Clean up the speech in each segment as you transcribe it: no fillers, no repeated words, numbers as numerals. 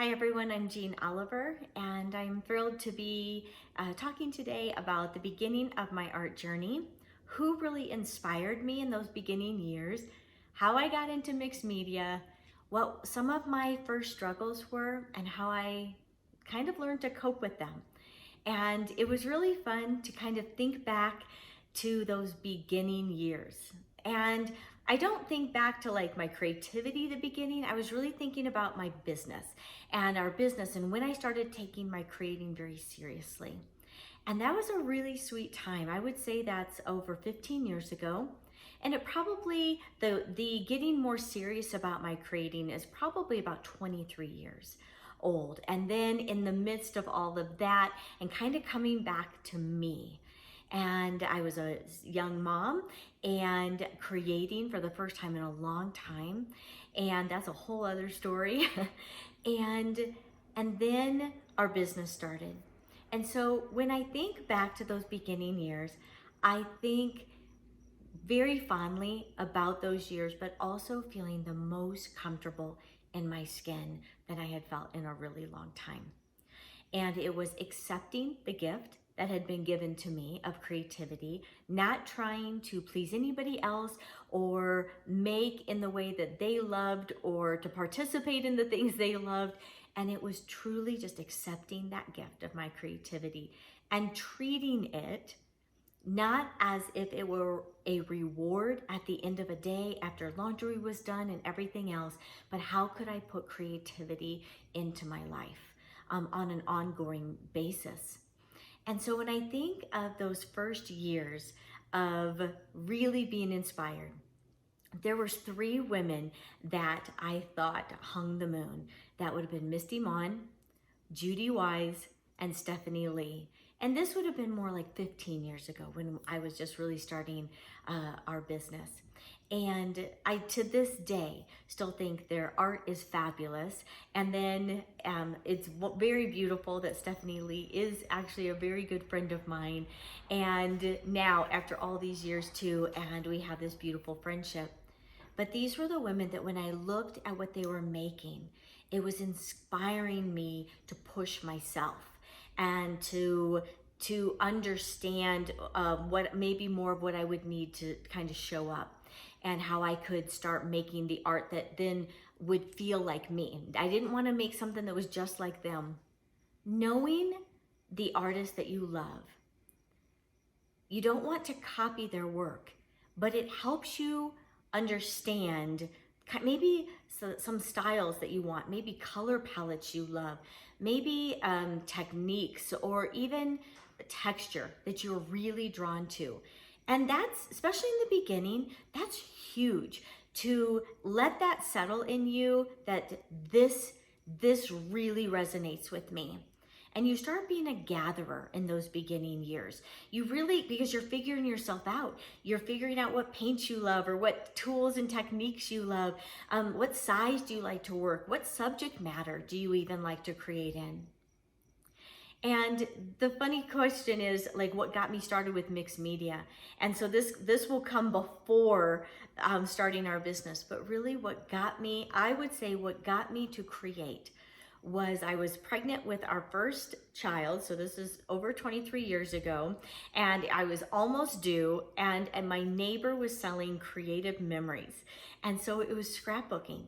Hi everyone, I'm Jeanne Oliver, and I'm thrilled to be talking today about the beginning of my art journey, who really inspired me in those beginning years, how I got into mixed media, what some of my first struggles were, and how I kind of learned to cope with them. And it was really fun to kind of think back to those beginning years. And I don't think back to like my creativity, the beginning. I was really thinking about my business and our business and when I started taking my creating very seriously. And that was a really sweet time. I would say that's over 15 years ago. And it probably, the getting more serious about my creating is probably about 23 years old. And then in the midst of all of that and kind of coming back to me. And I was a young mom and creating for the first time in a long time. And that's a whole other story. and and then our business started. And so when I think back to those beginning years, I think very fondly about those years, but also feeling the most comfortable in my skin that I had felt in a really long time. And it was accepting the gift that had been given to me of creativity, not trying to please anybody else or make in the way that they loved or to participate in the things they loved. And it was truly just accepting that gift of my creativity and treating it not as if it were a reward at the end of a day after laundry was done and everything else, but how could I put creativity into my life on an ongoing basis? And so when I think of those first years of really being inspired, there was three women that I thought hung the moon. That would have been Misty Mon, Judy Wise, and Stephanie Lee. And this would have been more like 15 years ago when I was just really starting our business. And I, to this day, still think their art is fabulous. And then it's very beautiful that Stephanie Lee is actually a very good friend of mine. And now, after all these years too, and we have this beautiful friendship. But these were the women that when I looked at what they were making, it was inspiring me to push myself and to understand what maybe more of what I would need to kind of show up and how I could start making the art that then would feel like me. I didn't want to make something that was just like them. Knowing the artist that you love, you don't want to copy their work, but it helps you understand maybe some styles that you want, maybe color palettes you love, maybe techniques or even texture that you're really drawn to. And that's, especially in the beginning, that's huge to let that settle in you that this really resonates with me. And you start being a gatherer in those beginning years. You really, because you're figuring yourself out. You're figuring out what paints you love or what tools and techniques you love. What size do you like to work? What subject matter do you even like to create in? And the funny question is like what got me started with mixed media. And so this will come before starting our business, but really what got me, I would say what got me to create was I was pregnant with our first child. So this is over 23 years ago, and I was almost due, and my neighbor was selling creative memories. And so it was scrapbooking.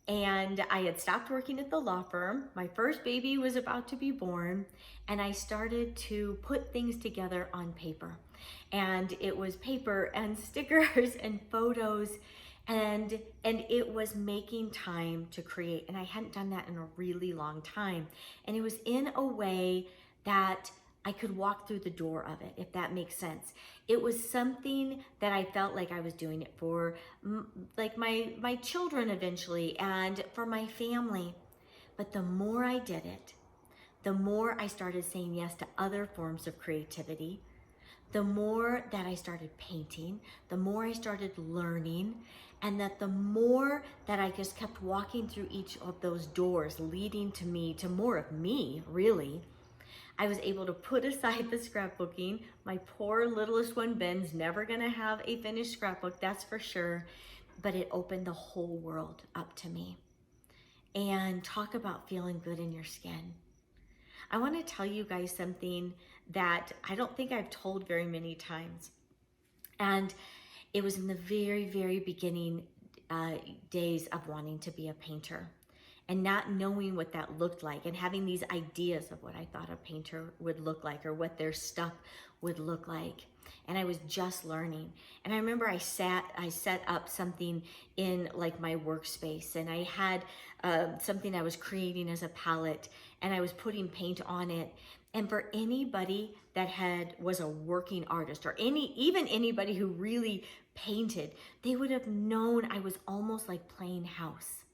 And I had stopped working at the law firm. My first baby was about to be born, and I started to put things together on paper. And it was paper and stickers and photos, and it was making time to create. And I hadn't done that in a really long time. And it was in a way that I could walk through the door of it, if that makes sense. It was something that I felt like I was doing it for like my children eventually and for my family. But the more I did it, the more I started saying yes to other forms of creativity. The more that I started painting, the more I started learning, and that the more that I just kept walking through each of those doors leading to me, to more of me, really, I was able to put aside the scrapbooking. My poor littlest one, Ben's never gonna have a finished scrapbook, that's for sure, but it opened the whole world up to me. and talk about feeling good in your skin. I want to tell you guys something that I don't think I've told very many times. And it was in the very, very beginning days of wanting to be a painter and not knowing what that looked like and having these ideas of what I thought a painter would look like or what their stuff would look like. And I was just learning. And I remember I set up something in like my workspace, and I had something I was creating as a palette, and I was putting paint on it. And for anybody that was a working artist, or even anybody who really painted, they would have known I was almost like playing house.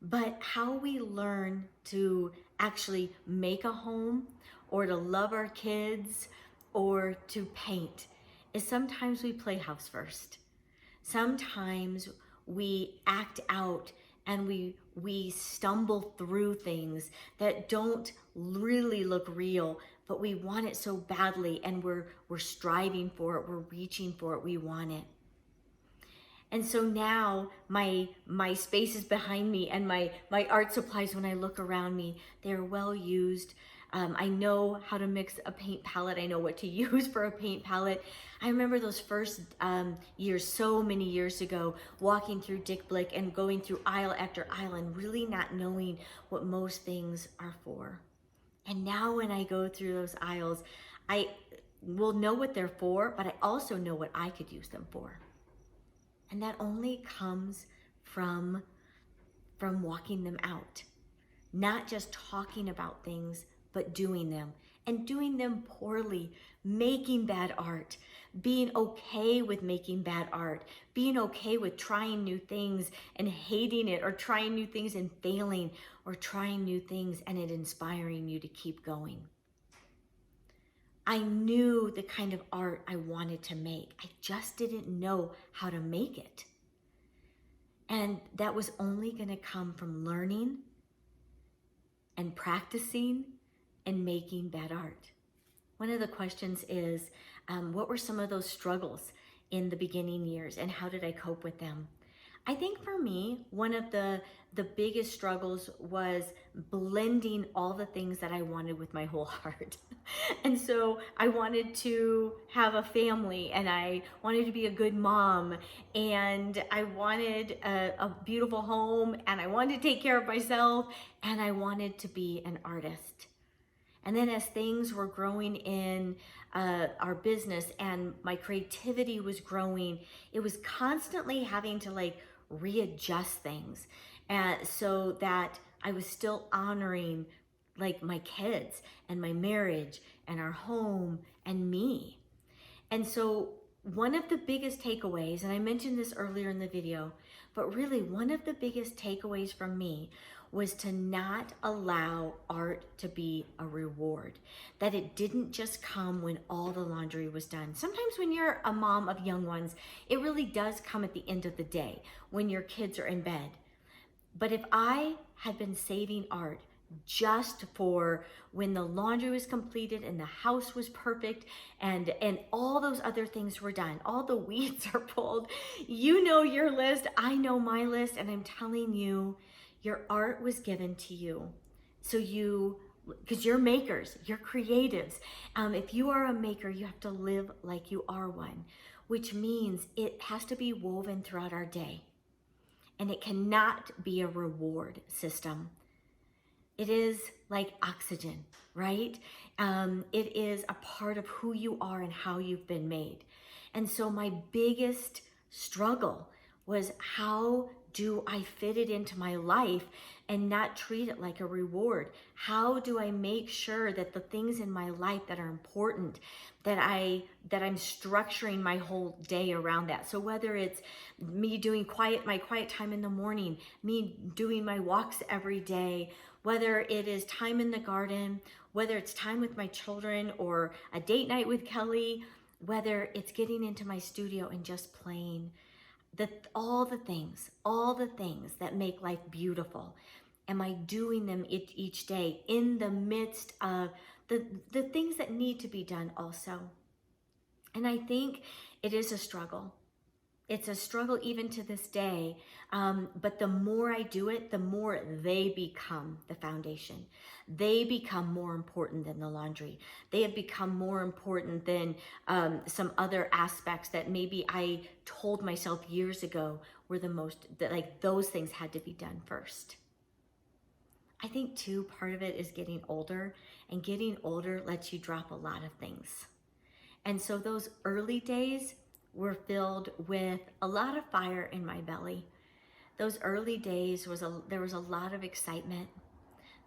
But how we learn to actually make a home or to love our kids or to paint is sometimes we play house first. Sometimes we act out and we stumble through things that don't really look real, but we want it so badly, and we're striving for it, we're reaching for it, we want it. And so now my space is behind me, and my art supplies, when I look around me, they're well used. I know how to mix a paint palette. I know what to use for a paint palette. I remember those first years, so many years ago, walking through Dick Blick and going through aisle after aisle and really not knowing what most things are for. And now when I go through those aisles, I will know what they're for, but I also know what I could use them for. And that only comes from walking them out. Not just talking about things, but doing them, and doing them poorly, making bad art, being okay with making bad art, being okay with trying new things and hating it, or trying new things and failing, or trying new things and it inspiring you to keep going. I knew the kind of art I wanted to make. I just didn't know how to make it. And that was only going to come from learning and practicing and making bad art. One of the questions is, what were some of those struggles in the beginning years, and how did I cope with them? I think for me, one of the biggest struggles was blending all the things that I wanted with my whole heart. And so I wanted to have a family, and I wanted to be a good mom, and I wanted a beautiful home, and I wanted to take care of myself, and I wanted to be an artist. And then as things were growing in our business and my creativity was growing, it was constantly having to like readjust things, so that I was still honoring like my kids and my marriage and our home and me. And so one of the biggest takeaways, and I mentioned this earlier in the video, but really one of the biggest takeaways from me was to not allow art to be a reward, that it didn't just come when all the laundry was done. Sometimes when you're a mom of young ones, it really does come at the end of the day when your kids are in bed. But if I had been saving art just for when the laundry was completed and the house was perfect and all those other things were done, all the weeds are pulled, you know your list, I know my list, and I'm telling you, your art was given to you. So because you're makers, you're creatives. If you are a maker, you have to live like you are one, which means it has to be woven throughout our day. And it cannot be a reward system. It is like oxygen, right? It is a part of who you are and how you've been made. And so my biggest struggle was, how do I fit it into my life and not treat it like a reward? How do I make sure that the things in my life that are important, that I'm structuring my whole day around that? So whether it's me doing my quiet time in the morning, me doing my walks every day, whether it is time in the garden, whether it's time with my children or a date night with Kelly, whether it's getting into my studio and just playing, all the things that make life beautiful, am I doing them each day in the midst of the things that need to be done also? And I think it is a struggle. it's a struggle even to this day. But the more I do it, the more they become the foundation. They become more important than the laundry. They have become more important than some other aspects that maybe I told myself years ago were the most, that like those things had to be done first. I think too, part of it is getting older, and getting older lets you drop a lot of things. And so those early days were filled with a lot of fire in my belly. Those early days there was a lot of excitement.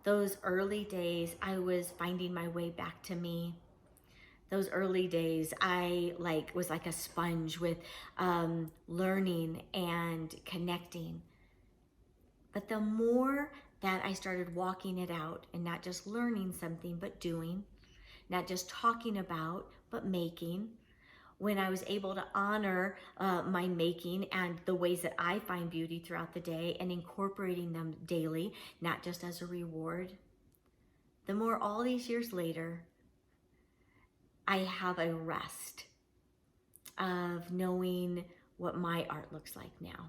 Those early days I was finding my way back to me. Those early days I was like a sponge with learning and connecting. But the more that I started walking it out and not just learning something, but doing, not just talking about, but making, when I was able to honor my making and the ways that I find beauty throughout the day and incorporating them daily, not just as a reward, the more all these years later, I have a rest of knowing what my art looks like now,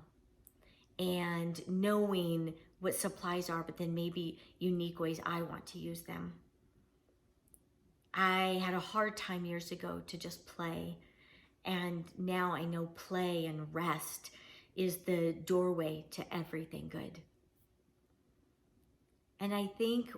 and knowing what supplies are, but then maybe unique ways I want to use them. I had a hard time years ago to just play, and now I know play and rest is the doorway to everything good. And I think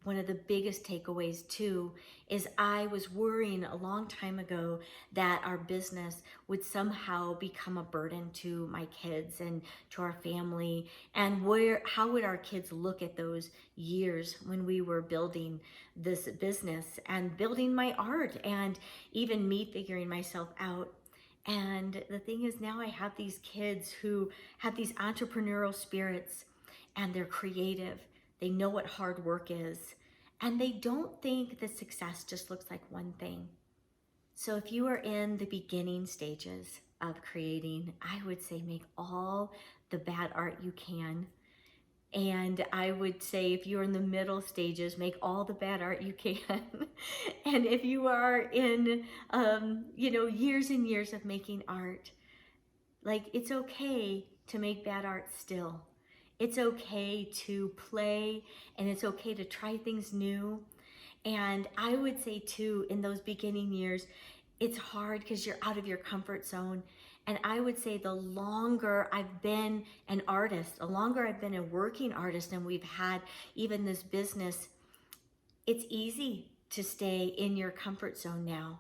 one of the biggest takeaways too is I was worrying a long time ago that our business would somehow become a burden to my kids and to our family, and how would our kids look at those years when we were building this business and building my art, and even me figuring myself out. And the thing is, now I have these kids who have these entrepreneurial spirits, and they're creative. They know what hard work is, and they don't think that success just looks like one thing. So if you are in the beginning stages of creating, I would say make all the bad art you can. And I would say if you're in the middle stages, make all the bad art you can. And if you are in, years and years of making art, like, it's okay to make bad art still. It's okay to play, and it's okay to try things new. And I would say too, in those beginning years, it's hard because you're out of your comfort zone. And I would say the longer I've been an artist, the longer I've been a working artist, and we've had even this business, it's easy to stay in your comfort zone now,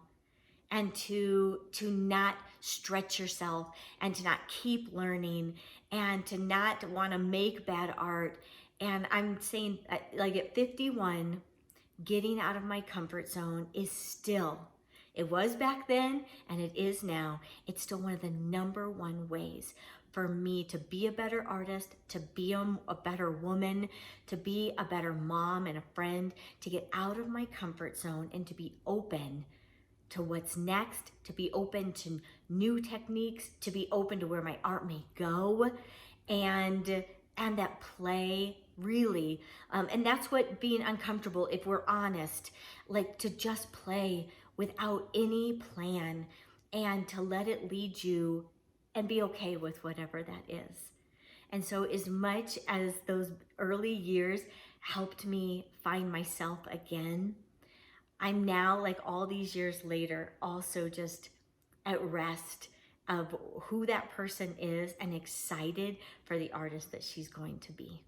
and to not stretch yourself, and to not keep learning, and to not want to make bad art. And I'm saying, like, at 51, getting out of my comfort zone is still, it was back then and it is now, it's still one of the number one ways for me to be a better artist, to be a better woman, to be a better mom and a friend, to get out of my comfort zone and to be open to what's next, to be open to new techniques, to be open to where my art may go, and that play really, and that's what being uncomfortable, if we're honest, like to just play without any plan, and to let it lead you and be okay with whatever that is. And so as much as those early years helped me find myself again, I'm now, like all these years later, also just at rest of who that person is and excited for the artist that she's going to be.